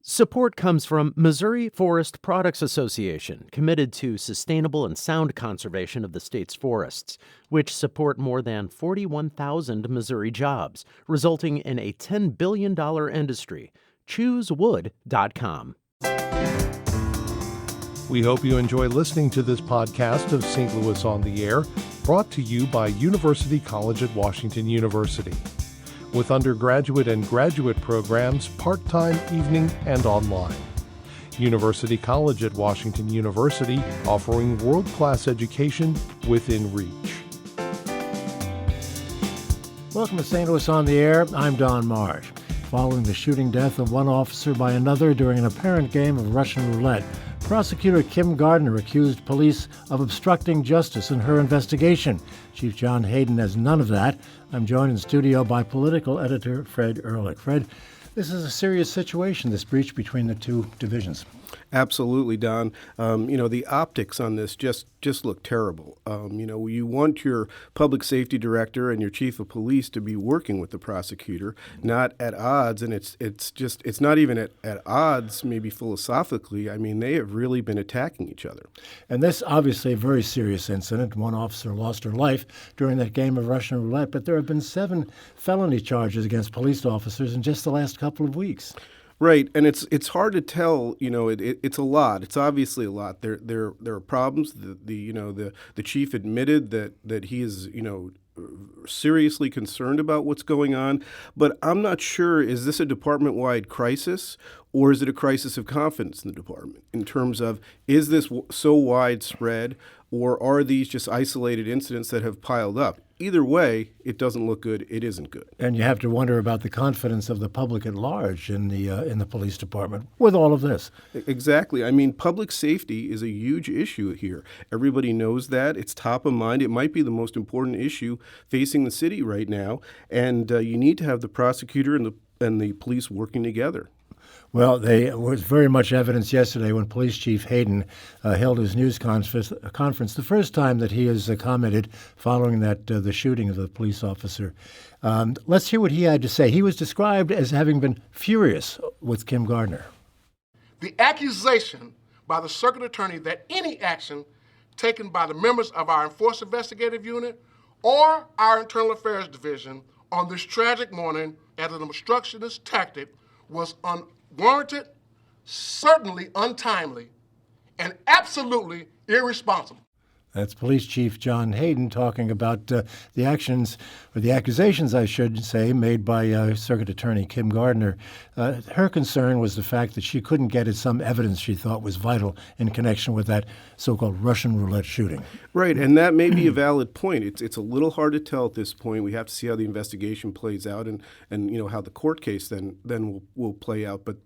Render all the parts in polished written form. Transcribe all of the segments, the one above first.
Support comes from Missouri Forest Products Association, committed to sustainable and sound conservation of the state's forests, which support more than 41,000 Missouri jobs, resulting in a $10 billion industry. ChooseWood.com. We hope you enjoy listening to this podcast of St. Louis on the Air, brought to you by University College at Washington University, with undergraduate and graduate programs part-time, evening, and online. University College at Washington University, offering world-class education within reach. Welcome to St. Louis on the Air. I'm Don Marsh. Following the shooting death of one officer by another during an apparent game of Russian roulette, prosecutor Kim Gardner accused police of obstructing justice in her investigation. Chief John Hayden has none of that. I'm joined in studio by political editor Fred Ehrlich. Fred, this is a serious situation, this breach between the two divisions. Absolutely, Don. The optics on this just look terrible. You want your public safety director and your chief of police to be working with the prosecutor, not at odds. And it's not even at odds, maybe philosophically. I mean, they have really been attacking each other. And this obviously a very serious incident. One officer lost her life during that game of Russian roulette, but there have been 7 felony charges against police officers in just the last couple of weeks. Right, and it's hard to tell. It's a lot. It's obviously a lot. There are problems. The chief admitted that he is seriously concerned about what's going on, but I'm not sure. Is this a department-wide crisis, or is it a crisis of confidence in the department? In terms of, is this so widespread, or are these just isolated incidents that have piled up? Either way, it doesn't look good. It isn't good. And you have to wonder about the confidence of the public at large in the police department with all of this. Exactly. I mean, public safety is a huge issue here. Everybody knows that. It's top of mind. It might be the most important issue facing the city right now. And you need to have the prosecutor and the police working together. Well, there was very much evidence yesterday when Police Chief Hayden held his news conference, the first time that he has commented following the shooting of the police officer. Let's hear what he had to say. He was described as having been furious with Kim Gardner. The accusation by the circuit attorney that any action taken by the members of our Enforced Investigative Unit or our Internal Affairs Division on this tragic morning as an obstructionist tactic was unwarranted, certainly untimely, and absolutely irresponsible. That's Police Chief John Hayden talking about the actions, or the accusations, I should say, made by Circuit Attorney Kim Gardner. Her concern was the fact that she couldn't get at some evidence she thought was vital in connection with that so-called Russian roulette shooting. Right, and that may be a valid point. It's a little hard to tell at this point. We have to see how the investigation plays out and how the court case then will play out. But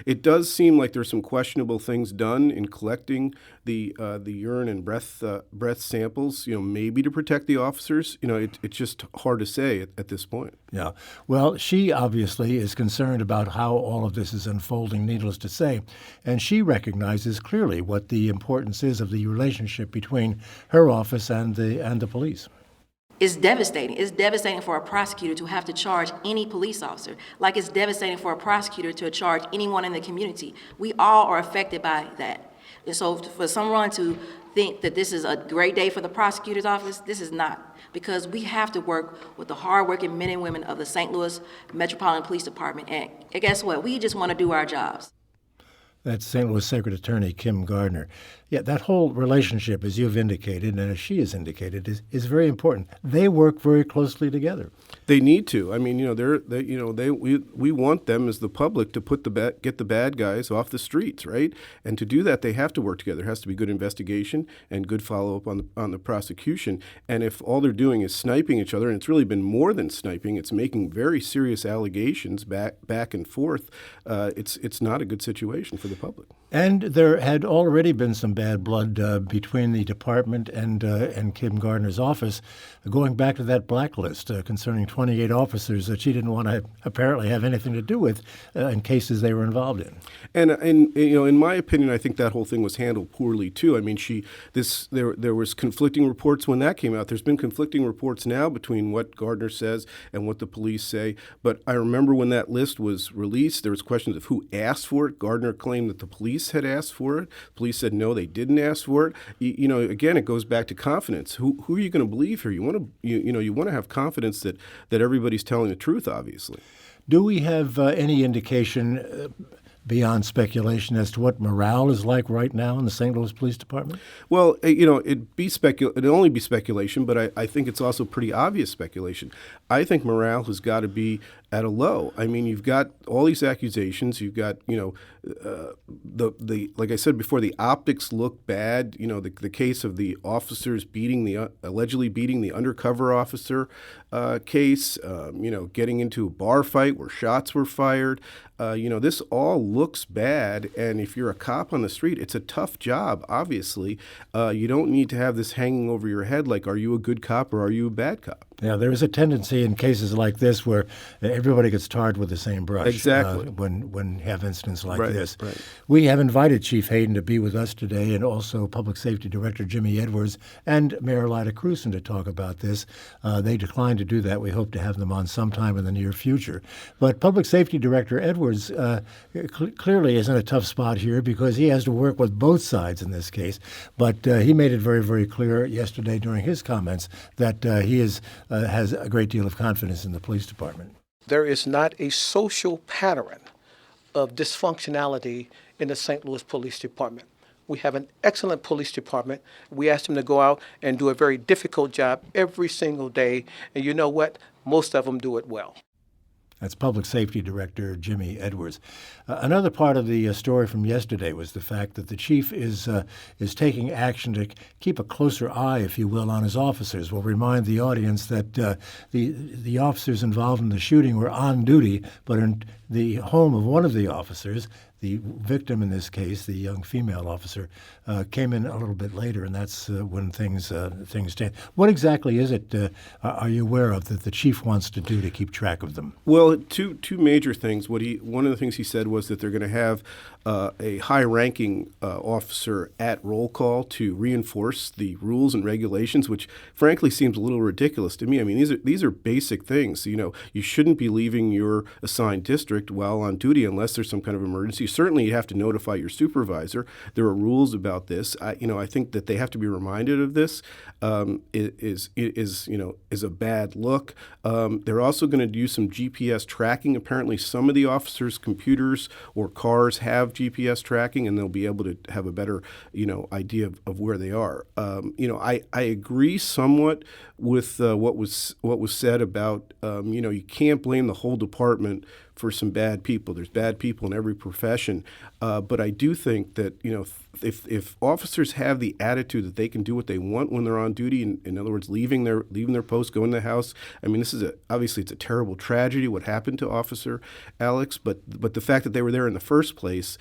it does seem like there's some questionable things done in collecting the urine and breath samples, maybe to protect the officers. It's just hard to say at this point. Yeah. Well, she obviously is concerned about how all of this is unfolding, needless to say, and she recognizes clearly what the importance is of the relationship between her office and the police. It's devastating. It's devastating for a prosecutor to have to charge any police officer, like it's devastating for a prosecutor to charge anyone in the community. We all are affected by that. And so for someone to think that this is a great day for the prosecutor's office, this is not, because we have to work with the hardworking men and women of the St. Louis Metropolitan Police Department. And guess what? We just want to do our jobs. That's St. Louis Circuit Attorney Kim Gardner. Yeah, that whole relationship, as you've indicated, and as she has indicated, is very important. They work very closely together. They need to. I mean, we want them as the public to get the bad guys off the streets, right? And to do that, they have to work together. There has to be good investigation and good follow-up on the prosecution. And if all they're doing is sniping each other, and it's really been more than sniping, it's making very serious allegations back and forth. It's not a good situation for the public. And there had already been some bad blood between the department and Kim Gardner's office, going back to that blacklist concerning 28 officers that she didn't want to apparently have anything to do with in cases they were involved in. And in my opinion, I think that whole thing was handled poorly too. I mean, there was conflicting reports when that came out. There's been conflicting reports now between what Gardner says and what the police say. But I remember when that list was released, there was questions of who asked for it. Gardner claimed that the police had asked for it. Police said no, they didn't ask for it. Again, it goes back to confidence. Who are you going to believe here? You want to have confidence that everybody's telling the truth, obviously. Do we have any indication beyond speculation as to what morale is like right now in the St. Louis Police Department? Well, it'd only be speculation, but I think it's also pretty obvious speculation. I think morale has got to be at a low. I mean, you've got all these accusations. You've got, like I said before, the optics look bad. The case of the officers allegedly beating the undercover officer case. Getting into a bar fight where shots were fired. This all looks bad. And if you're a cop on the street, it's a tough job. Obviously, you don't need to have this hanging over your head. Like, are you a good cop or are you a bad cop? Yeah, there is a tendency in cases like this where everybody gets tarred with the same brush. Exactly. When you have incidents like Right, this. right. We have invited Chief Hayden to be with us today, and also Public Safety Director Jimmy Edwards and Mayor Lyda Crewson to talk about this. They declined to do that. We hope to have them on sometime in the near future. But Public Safety Director Edwards clearly is in a tough spot here because he has to work with both sides in this case. But he made it very, very clear yesterday during his comments that he has a great deal of confidence in the police department. There is not a social pattern of dysfunctionality in the St. Louis Police Department. We have an excellent police department. We ask them to go out and do a very difficult job every single day. And you know what? Most of them do it well. That's Public Safety Director Jimmy Edwards. Another part of the story from yesterday was the fact that the chief is taking action to keep a closer eye, if you will, on his officers. We'll remind the audience that the officers involved in the shooting were on duty, but in the home of one of the officers, the victim in this case, the young female officer, came in a little bit later, and that's when things changed. What exactly is it, are you aware of, that the chief wants to do to keep track of them? Well, two major things. One of the things he said was that they're going to have a high-ranking officer at roll call to reinforce the rules and regulations, which frankly seems a little ridiculous to me. I mean, these are basic things. You shouldn't be leaving your assigned district while on duty unless there's some kind of emergency. Certainly, you have to notify your supervisor. There are rules about this. I think that they have to be reminded of this. Is a bad look. They're also going to use some GPS tracking. Apparently, some of the officers' computers or cars have GPS tracking, and they'll be able to have a better, idea of where they are. I agree somewhat with what was said about, you can't blame the whole department for some bad people. There's bad people in every profession, but I do think that if officers have the attitude that they can do what they want when they're on duty, in other words, leaving their post, going to the house. I mean, obviously it's a terrible tragedy what happened to Officer Alex, but the fact that they were there in the first place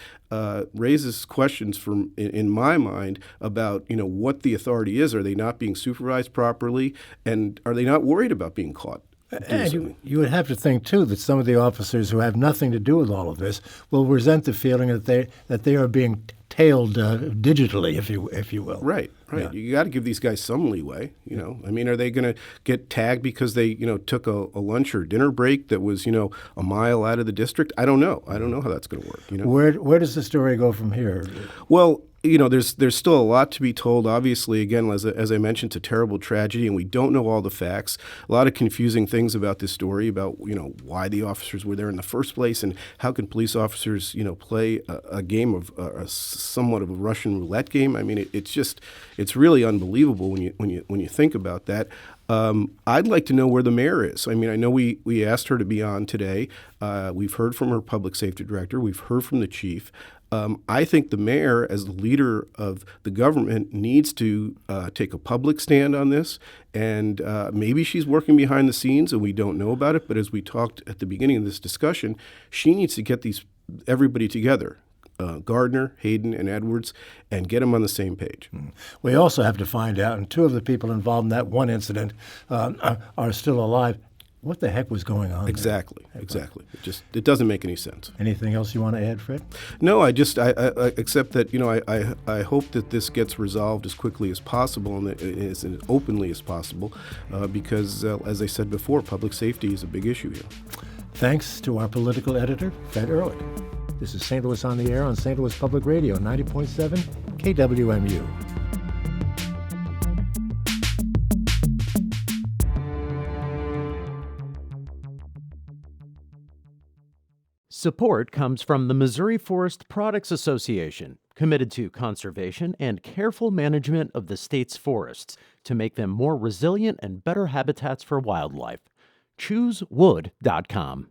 raises questions in my mind about what the authority is. Are they not being supervised properly, and are they not worried about being caught? And you would have to think, too, that some of the officers who have nothing to do with all of this will resent the feeling that they are being tailed digitally, if you will. Right. Yeah. You got to give these guys some leeway. I mean, are they going to get tagged because they took a lunch or dinner break that was a mile out of the district? I don't know. I don't know how that's going to work. Where does the story go from here? Well, there's still a lot to be told. Obviously, again, as I mentioned, it's a terrible tragedy, and we don't know all the facts. A lot of confusing things about this story, about why the officers were there in the first place, and how can police officers play a game of somewhat of a Russian roulette game. I mean, it's really unbelievable when you think about that. I'd like to know where the mayor is. I mean, I know we asked her to be on today. We've heard from her public safety director. We've heard from the chief. I think the mayor, as the leader of the government, needs to take a public stand on this. And maybe she's working behind the scenes and we don't know about it. But as we talked at the beginning of this discussion, she needs to get everybody together. Gardner, Hayden, and Edwards and get them on the same page. We also have to find out, and two of the people involved in that one incident are still alive. What the heck was going on? Exactly. It doesn't make any sense. Anything else you want to add, Fred? No, I except that I hope that this gets resolved as quickly as possible and as openly as possible, because as I said before, public safety is a big issue here. Thanks to our political editor, Fred Ehrlich. This is St. Louis on the Air on St. Louis Public Radio, 90.7 KWMU. Support comes from the Missouri Forest Products Association, committed to conservation and careful management of the state's forests to make them more resilient and better habitats for wildlife. ChooseWood.com.